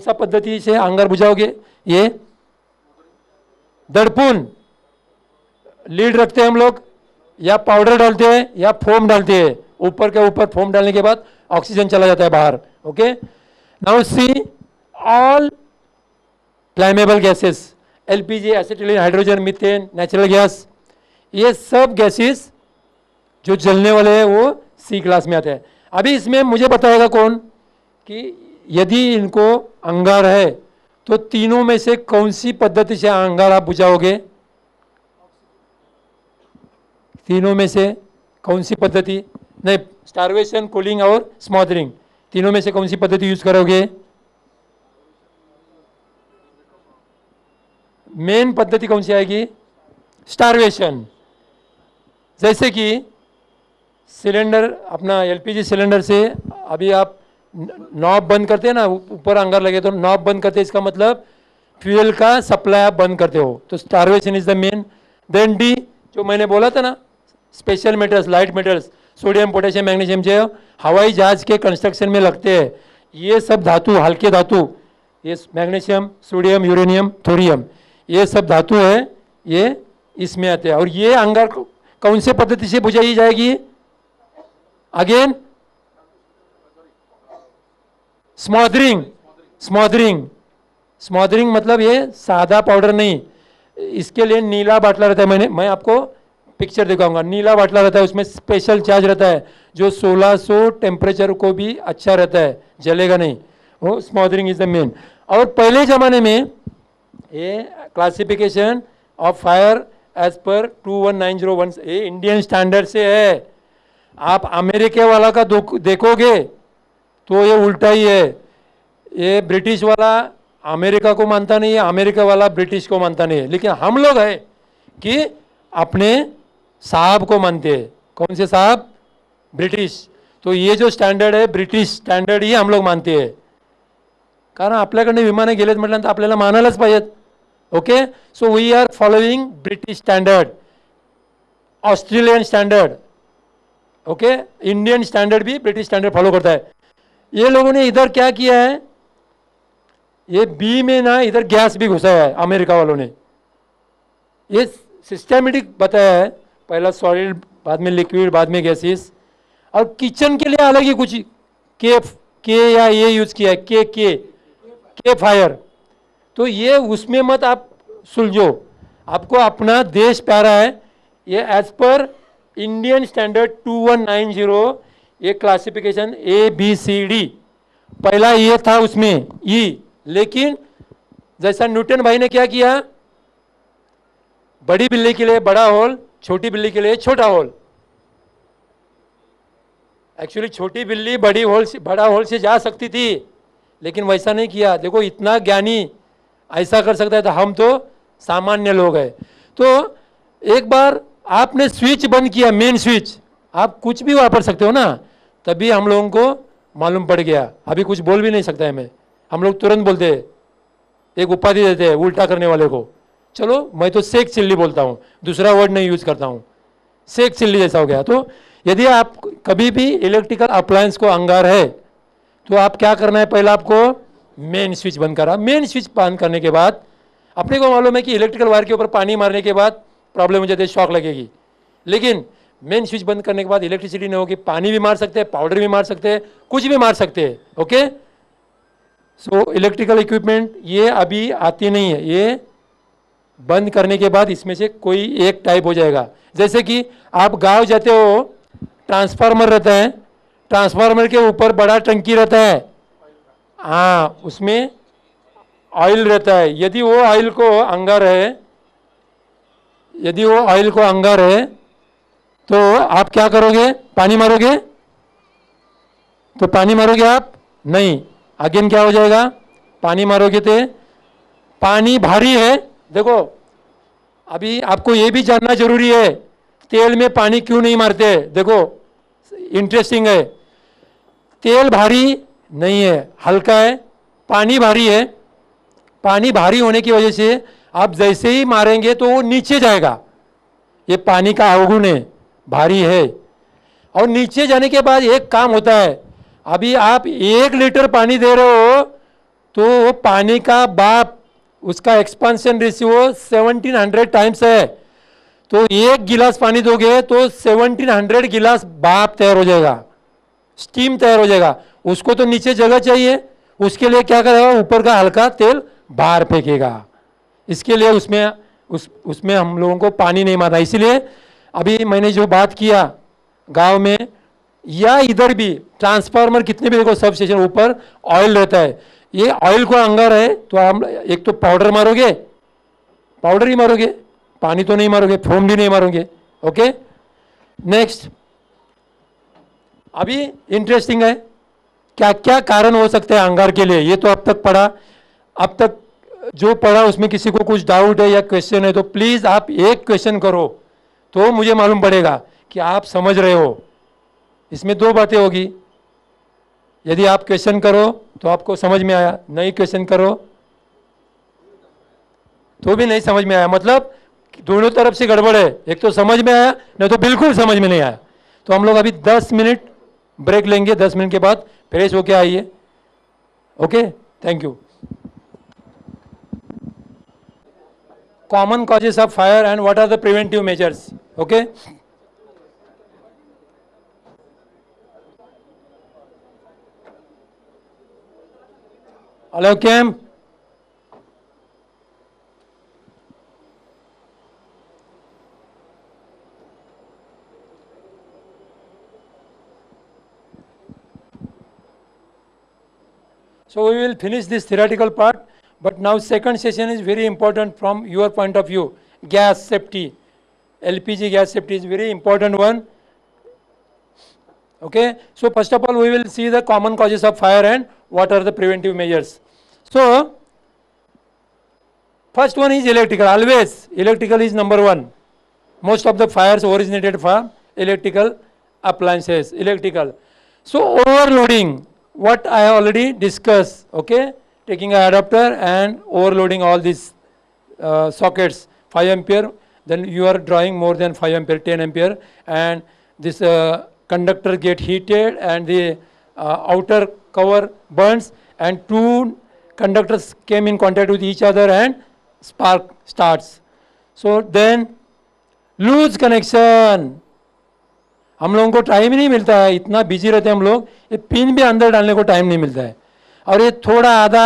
सा पद्धति से अंगार बुझाओगे? ये दड़पुन लीड रखते हैं हम लोग, या पाउडर डालते हैं या फोम डालते हैं। ऊपर के ऊपर फोम डालने के बाद ऑक्सीजन चला जाता है बाहर। Okay, now see all flammable gases, LPG, acetylene, hydrogen, methane, natural gas, ये सब गैसेस जो जलने वाले हैं वो सी क्लास में आते हैं। अभी इसमें मुझे बताएगा कौन कि यदि इनको अंगार है तो तीनों में से कौन सी पद्धति से अंगार आप बुझाओगे? तीनों में से कौन सी पद्धति? नहीं, स्टारवेशन, कूलिंग और स्मॉदरिंग, तीनों में से कौन सी पद्धति यूज करोगे? मेन पद्धति कौन सी आएगी? स्टारवेशन। जैसे कि सिलेंडर, अपना एलपीजी सिलेंडर से अभी आप नॉब बंद करते हैं ना, ऊपर अंगार लगे तो नॉब बंद करते हैं, इसका मतलब फ्यूल का सप्लाई आप बंद करते हो, तो starvation is the main. Then D, जो मैंने बोला था ना, special metals, light metals, sodium, potassium, magnesium, जो हवाई जहाज के कंस्ट्रक्शन में लगते हैं, ये सब धातु, हल्के धातु, ये मैग्नीशियम, सोडियम, यूरेनियम, थोरियम, ये सब धातु है, ये इसमें आते हैं। और ये अंगार कौन से पद्धति से बुझाई जाएगी? अगेन स्मॉदरिंग। स्मॉदरिंग, स्मॉदरिंग मतलब ये सादा पाउडर नहीं, इसके लिए नीला बाटला रहता है। मैं आपको पिक्चर दिखाऊंगा। नीला बाटला रहता है, उसमें स्पेशल चार्ज रहता है जो 1600 टेम्परेचर को भी अच्छा रहता है, जलेगा नहीं, वो स्मॉदरिंग इज द मेन। और पहले ज़माने में ये classification of fire as per 21901, ये इंडियन स्टैंडर्ड से है। आप अमेरिका वाला का देखोगे तो ये उल्टा ही है। ये ब्रिटिश वाला अमेरिका को मानता नहीं है, अमेरिका वाला ब्रिटिश को मानता नहीं है, लेकिन हम लोग है कि अपने साहब को मानते हैं। कौन से साहब? ब्रिटिश। तो ये जो स्टँडर्ड आहे ब्रिटिश स्टँडर्ड ही हम लोग मानते हैं, कारण आपल्याकडे विमानं गेलेत म्हटल्यानंतर आपल्याला मानायलाच पाहिजेत. Okay, so we are following British standard, Australian standard, okay, Indian standard भी ब्रिटिश स्टैंडर्ड फॉलो करता है. ये लोगों ने इधर क्या किया है, ये बी में ना इधर गैस भी घुसाया है अमेरिका वालों ने. ये सिस्टमेटिक बताया है, पहला सॉलिड, बाद में लिक्विड, बाद में गैसेस. और किचन के लिए अलग ही कुछ के या ये यूज किया है, के फायर. तो ये उसमें मत आप सुलझो, आपको अपना देश प्यारा है. ये एज पर इंडियन स्टैंडर्ड 2190 ये क्लासिफिकेशन ABCD, पहला ये था उसमें ई. लेकिन जैसा न्यूटन भाई ने क्या किया, बड़ी बिल्ली के लिए बड़ा होल, छोटी बिल्ली के लिए छोटा होल. एक्चुअली छोटी बिल्ली बड़ा होल से जा सकती थी, लेकिन वैसा नहीं किया. देखो इतना ज्ञानी ऐसा कर सकता है, तो हम तो सामान्य लोग हैं. तो एक बार आपने स्विच बंद किया, मेन स्विच, आप कुछ भी वापर सकते हो ना, तभी हम लोगों को मालूम पड़ गया. अभी कुछ बोल भी नहीं सकता है मैं, हम लोग तुरंत बोलते हैं, एक उपाधि देते हैं उल्टा करने वाले को. चलो मैं तो सेक चिल्ली बोलता हूँ, दूसरा वर्ड नहीं यूज करता हूँ, सेक चिल्ली जैसा हो गया. तो यदि आप कभी भी इलेक्ट्रिकल अप्लायंस को अंगार है तो आप क्या करना है, पहला आपको मेन स्विच बंद करा. मेन स्विच बंद करने के बाद अपने को मालूम है कि इलेक्ट्रिकल वायर के ऊपर पानी मारने के बाद प्रॉब्लम हो जाती है, शॉक लगेगी. लेकिन मेन स्विच बंद करने के बाद इलेक्ट्रिसिटी नहीं होगी, पानी भी मार सकते हैं, पाउडर भी मार सकते हैं, कुछ भी मार सकते हैं. ओके, सो इलेक्ट्रिकल इक्विपमेंट ये अभी आती नहीं है, ये बंद करने के बाद इसमें से कोई एक टाइप हो जाएगा. जैसे कि आप गांव जाते हो, ट्रांसफार्मर रहता है, ट्रांसफार्मर के ऊपर बड़ा टंकी रहता है, हाँ, उसमें ऑयल रहता है. यदि वो ऑयल को अंगार है, यदि वो ऑयल को अंगार है तो आप क्या करोगे, पानी मारोगे? तो पानी मारोगे आप नहीं, अगेन क्या हो जाएगा, पानी मारोगे तो पानी भारी है. देखो अभी आपको ये भी जानना जरूरी है, तेल में पानी क्यों नहीं मारते. देखो इंटरेस्टिंग है, तेल भारी नहीं है, हल्का है, पानी भारी है. पानी भारी होने की वजह से आप जैसे ही मारेंगे तो वो नीचे जाएगा, ये पानी का अवगुण है, भारी है. और नीचे जाने के बाद एक काम होता है, अभी आप 1 लीटर पानी दे रहे हो तो वो पानी का बाप, उसका एक्सपांशन रेशियो 1700 टाइम्स है। तो एक गिलास पानी दोगे तो 1700 गिलास भाप तैयार हो जाएगा, स्टीम तैयार हो जाएगा। उसको तो नीचे जगह चाहिए, उसके लिए क्या करेगा, ऊपर का हल्का तेल बाहर फेंकेगा। इसके लिए उसमें हम लोगों को पानी नहीं मारना। इसीलिए अभी मैंने जो बात किया, गांव में या इधर भी ट्रांसफार्मर कितने भी देखो, सब स्टेशन ऊपर ऑयल रहता है। ये ऑयल को अंगार है तो हम एक तो पाउडर मारोगे, पाउडर ही मारोगे, पानी तो नहीं मारोगे, फोम भी नहीं मारोगे। Okay, next. अभी इंटरेस्टिंग है, क्या क्या कारण हो सकते हैं अंगार के लिए, ये तो अब तक पढ़ा। अब तक जो पढ़ा उसमें किसी को कुछ डाउट है या क्वेश्चन है तो प्लीज आप एक क्वेश्चन करो तो मुझे मालूम पड़ेगा कि आप समझ रहे हो। इसमें दो बातें होगी, यदि आप क्वेश्चन करो तो आपको समझ में आया, नहीं क्वेश्चन करो तो भी नहीं समझ में आया, मतलब दोनों तरफ से गड़बड़ है। एक तो समझ में आया, नहीं तो बिल्कुल समझ में नहीं आया। तो हम लोग अभी 10 मिनट ब्रेक लेंगे, 10 मिनट के बाद फ्रेश होके आइए। Okay, thank you. Common causes of fire and what are the preventive measures. Okay, hello cam. So we will finish this theoretical part, but now second session is very important from your point of view. Gas safety, LPG gas safety is very important one. Okay, so first of all we will see the common causes of fire and what are the preventive measures. So first one is electrical. Always electrical is number one. Most of the fires originated from electrical appliances, electrical. So overloading, what I already discussed, okay, taking an adapter and overloading all these sockets 5 ampere, then you are drawing more than 5 ampere, 10 ampere, and this conductor get heated and the outer cover burns and two conductors came in contact with each other and spark starts. So then lose connection. हम लोगों को time ही नहीं मिलता है, इतना busy रहते हैं हम लोग, ये पिन भी अंदर डालने को टाइम नहीं मिलता है। और ये थोड़ा आधा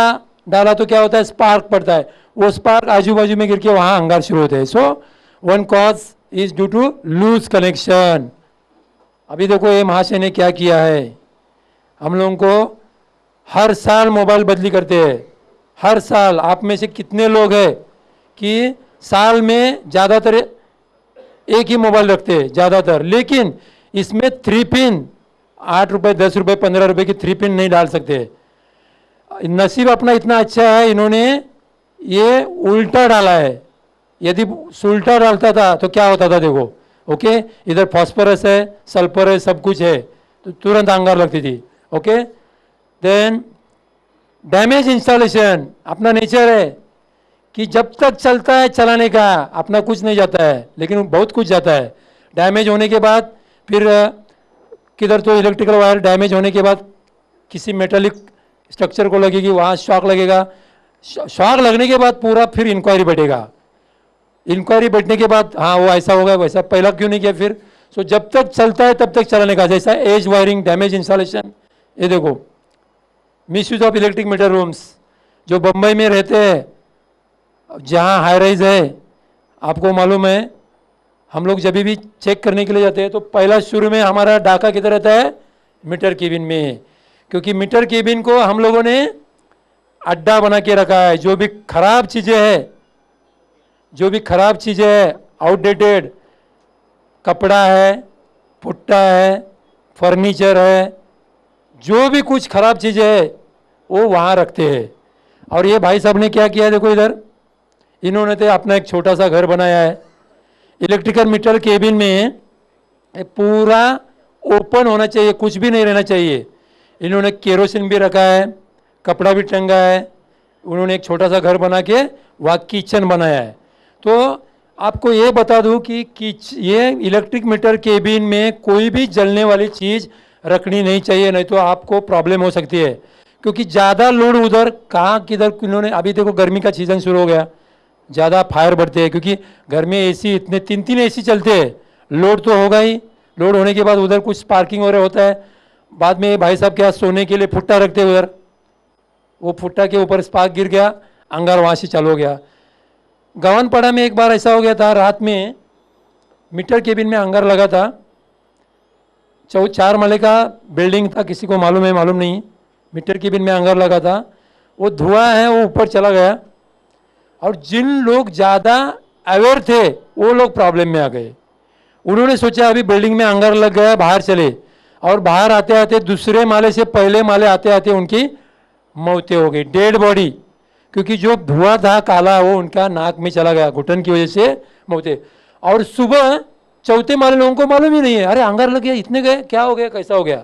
डाला तो क्या होता है, स्पार्क पड़ता है, वो स्पार्क आजू बाजू में गिर के वहाँ अंगार शुरू होते हैं। So one cause is due to loose connection. अभी देखो ये महाशय ने क्या किया है, हम लोगों को हर साल मोबाइल बदली करते हैं, हर साल। आप में से कितने लोग हैं कि साल में ज़्यादातर एक ही मोबाइल रखते हैं ज़्यादातर, लेकिन इसमें 3 पिन 8 रुपये 10 रुपये 15 रुपये की 3 पिन नहीं डाल सकते। नसीब अपना इतना अच्छा है, इन्होंने ये उल्टा डाला है। यदि उल्टा डालता था तो क्या होता था देखो, ओके, इधर फॉस्फोरस है, सल्फर है, सब कुछ है, तो तुरंत अंगार लगती थी। ओके, देन डैमेज इंस्टॉलेशन, अपना नेचर है कि जब तक चलता है चलाने का, अपना कुछ नहीं जाता है, लेकिन बहुत कुछ जाता है। डैमेज होने के बाद फिर किधर तो इलेक्ट्रिकल वायर डैमेज होने के बाद किसी मेटालिक स्ट्रक्चर को लगेगी, वहाँ शॉक लगेगा, शॉक लगने के बाद पूरा फिर इंक्वायरी बैठेगा, इंक्वायरी बैठने के बाद हाँ वो ऐसा होगा वैसा, पहला क्यों नहीं किया फिर। सो जब तक चलता है तब तक चलाने का। जैसा एज वायरिंग, डैमेज इंस्टॉलेशन, ये देखो miss use of electric meter rooms, जो बम्बई में रहते हैं जहाँ हाई राइज है, आपको मालूम है हम लोग जब भी चेक करने के लिए जाते हैं तो पहला शुरू में हमारा डाका किधर रहता है, मीटर केबिन में, क्योंकि मीटर केबिन को हम लोगों ने अड्डा बना के रखा है। जो भी खराब चीज़ें है, जो भी खराब चीज़ें है, आउटडेटेड कपड़ा है, पुट्टा है, फर्नीचर है, जो भी कुछ खराब चीज़ें है वो वहाँ रखते हैं। और ये भाई साहब ने क्या किया है देखो, इधर इन्होंने तो अपना एक छोटा सा घर बनाया है। इलेक्ट्रिकल मीटर केबिन में पूरा ओपन होना चाहिए, कुछ भी नहीं रहना चाहिए। इन्होंने केरोसिन भी रखा है, कपड़ा भी टंगा है, उन्होंने एक छोटा सा घर बना के वहाँ किचन बनाया है। तो आपको ये बता दूं कि ये इलेक्ट्रिक मीटर केबिन में कोई भी जलने वाली चीज़ रखनी नहीं चाहिए, नहीं तो आपको प्रॉब्लम हो सकती है। क्योंकि ज़्यादा लोड उधर कहाँ किधर इन्होंने, अभी देखो गर्मी का सीज़न शुरू हो गया, ज़्यादा फायर बढ़ते हैं क्योंकि घर में एसी इतने 3-3 एसी चलते हैं, लोड तो होगा ही। लोड होने के बाद उधर कुछ स्पार्किंग हो रहा होता है, बाद में भाई साहब क्या सोने के लिए फुट्टा रखते हैं उधर, वो फुट्टा के ऊपर स्पार्क गिर गया, अंगार वहाँ से चालू हो गया। गवनपाड़ा में एक बार ऐसा हो गया था, रात में मीटर केबिन में अंगार लगा था, 4 माले का बिल्डिंग था, किसी को मालूम है मालूम नहीं, मीटर केबिन में अंगार लगा था, वो धुआं है वो ऊपर चला गया, और जिन लोग ज़्यादा अवेयर थे वो लोग प्रॉब्लम में आ गए। उन्होंने सोचा अभी बिल्डिंग में अंगार लग गया, बाहर चले, और बाहर आते आते दूसरे माले से पहले माले आते आते उनकी मौतें हो गई, डेड बॉडी, क्योंकि जो धुआं था काला वो उनका नाक में चला गया, घुटन की वजह से मौतें। और सुबह चौथे माले लोगों को मालूम ही नहीं है, अरे अंगार लग गया, इतने गए, क्या हो गया, कैसा हो गया।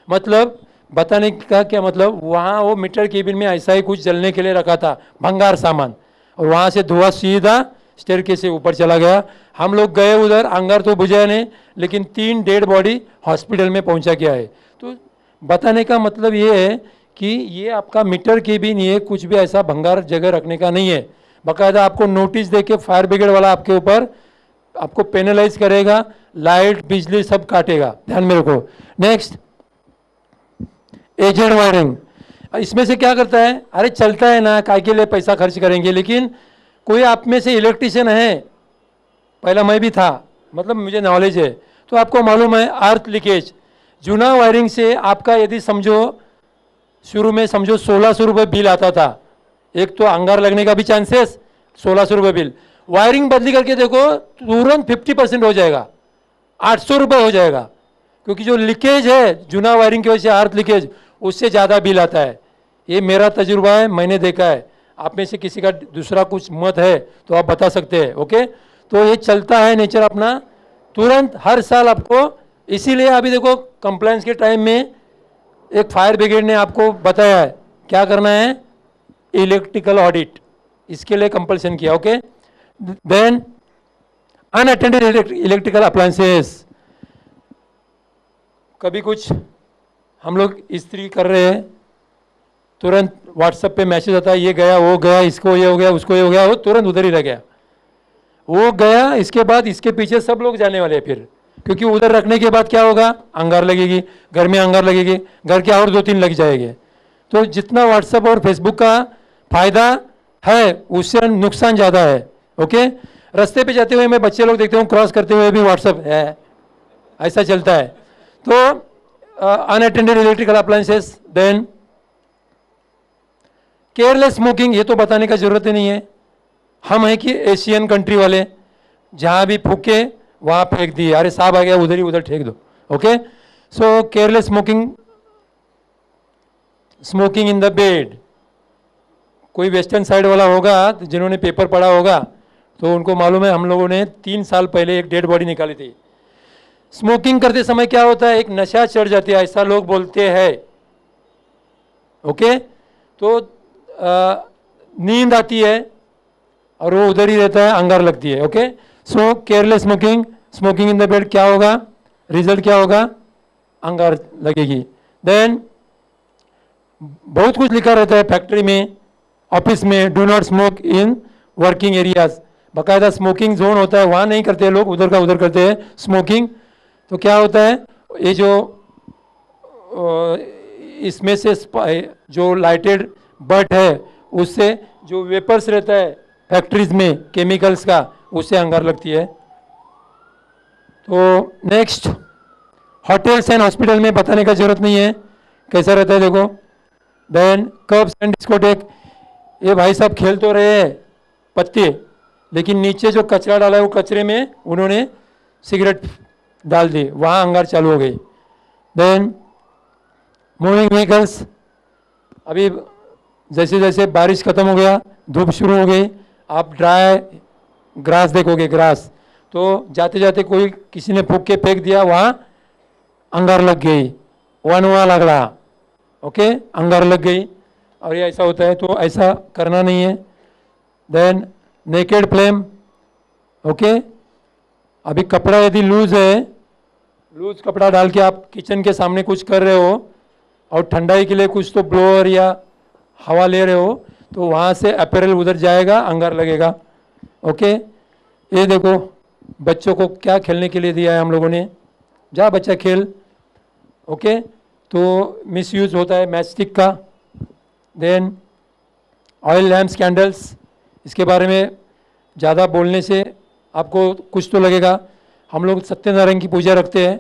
मतलब बताने का क्या मतलब, वहाँ वो मीटर केबिन में ऐसा ही कुछ जलने के लिए रखा था भंगार सामान, और वहाँ से धुआं सीधा स्टेयरकेस से ऊपर चला गया। हम लोग गए उधर, अंगार तो बुझा नहीं, लेकिन 3 डेड बॉडी हॉस्पिटल में पहुँचा गया है। तो बताने का मतलब ये है कि ये आपका मीटर केबिन ये कुछ भी ऐसा भंगार जगह रखने का नहीं है, बाकायदा आपको नोटिस दे के फायर ब्रिगेड वाला आपके ऊपर आपको पेनलाइज करेगा, लाइट बिजली सब काटेगा, ध्यान में रखो। नेक्स्ट, एजेड वायरिंग, इसमें से क्या करता है, अरे चलता है ना, काय के लिए पैसा खर्च करेंगे। लेकिन कोई आप में से इलेक्ट्रिशियन है, पहला मैं भी था, मतलब मुझे नॉलेज है, तो आपको मालूम है अर्थ लीकेज, जूना वायरिंग से आपका यदि समझो शुरू में समझो 1600 रुपये बिल आता था, एक तो अंगार लगने का भी चांसेस, 1600 रुपये बिल, वायरिंग बदली करके देखो तुरंत 50% हो जाएगा, 800 रुपये हो जाएगा, क्योंकि जो लीकेज है जूना वायरिंग की वजह से अर्थ लीकेज, उससे ज़्यादा बिल आता है। ये मेरा तजुर्बा है, मैंने देखा है, आप में से किसी का दूसरा कुछ मत है तो आप बता सकते हैं। ओके, तो ये चलता है नेचर अपना, तुरंत हर साल आपको, इसीलिए अभी देखो कंप्लायंस के टाइम में एक फायर ब्रिगेड ने आपको बताया है क्या करना है, इलेक्ट्रिकल ऑडिट, इसके लिए कंपल्सन किया। Okay, then unattended electrical appliances, कभी कुछ हम लोग इस्त्री कर रहे हैं, तुरंत व्हाट्सएप पे मैसेज आता है, ये गया वो गया, इसको ये हो गया उसको ये हो गया, वो तुरंत उधर ही रह गया, वो गया, इसके बाद इसके पीछे सब लोग जाने वाले हैं फिर, क्योंकि उधर रखने के बाद क्या होगा, अंगार लगेगी, घर में अंगार लगेगी, घर के और 2-3 लग जाएंगे। तो जितना व्हाट्सएप और फेसबुक का फायदा है उससे नुकसान ज़्यादा है। ओके, रास्ते पे जाते हुए मैं बच्चे लोग देखते हूँ क्रॉस करते हुए भी व्हाट्सएप है, ऐसा चलता है। तो unattended electrical appliances, then careless smoking, ये तो बताने का जरूरत ही नहीं है, हम हैं कि एशियन कंट्री वाले, जहाँ भी फूके वहाँ फेंक दिए, अरे साहब आ गया उधर ही उधर फेंक दो। Okay, so careless smoking, smoking in the bed, कोई वेस्टर्न साइड वाला होगा जिन्होंने पेपर पढ़ा होगा तो उनको मालूम है, हम लोगों ने 3 साल पहले एक डेड बॉडी निकाली थी। स्मोकिंग करते समय क्या होता है, एक नशा चढ़ जाती है, ऐसा लोग बोलते हैं। ओके, तो नींद आती है और वो उधर ही रहता है, अंगार लगती है। Okay, so careless smoking, smoking in the bed, क्या होगा, रिजल्ट क्या होगा, अंगार लगेगी। देन बहुत कुछ लिखा रहता है फैक्ट्री में, ऑफिस में, do not smoke in working areas, बाकायदा स्मोकिंग जोन होता है, वहाँ नहीं करते लोग, उधर का उधर करते हैं स्मोकिंग। तो क्या होता है, ये जो इसमें से जो लाइटेड बट है उससे जो वेपर्स रहता है फैक्ट्रीज में केमिकल्स का, उससे अंगार लगती है। तो नेक्स्ट, होटल्स एंड हॉस्पिटल में बताने का जरूरत नहीं है कैसा रहता है, देखो। देन क्लब्स एंड डिस्कोटेक, ये भाई साहब खेल तो रहे हैं पत्ते, लेकिन नीचे जो कचरा डाला है वो कचरे में उन्होंने सिगरेट डाल दी, वहाँ अंगार चालू हो गई। देन मूविंग व्हीकल्स, अभी जैसे जैसे बारिश खत्म हो गया, धूप शुरू हो गई, आप ड्राई ग्रास देखोगे, ग्रास, तो जाते जाते कोई किसी ने फूक के फेंक दिया, वहाँ अंगार लग गई, वहाँ लग रहा। ओके, अंगार लग गई, और ये ऐसा होता है, तो ऐसा करना नहीं है। देन नेकेड फ्लेम, ओके, अभी कपड़ा यदि लूज है, लूज कपड़ा डाल के आप किचन के सामने कुछ कर रहे हो और ठंडाई के लिए कुछ तो ब्लोअर या हवा ले रहे हो तो वहाँ से अपैरल उधर जाएगा, अंगार लगेगा। ओके, ये देखो बच्चों को क्या खेलने के लिए दिया है हम लोगों ने, जा बच्चा खेल। ओके, तो मिस यूज होता है मैच स्टिक का। देन ऑयल लैम्प्स कैंडल्स, इसके बारे में ज़्यादा बोलने से आपको कुछ तो लगेगा। हम लोग सत्यनारायण की पूजा रखते हैं,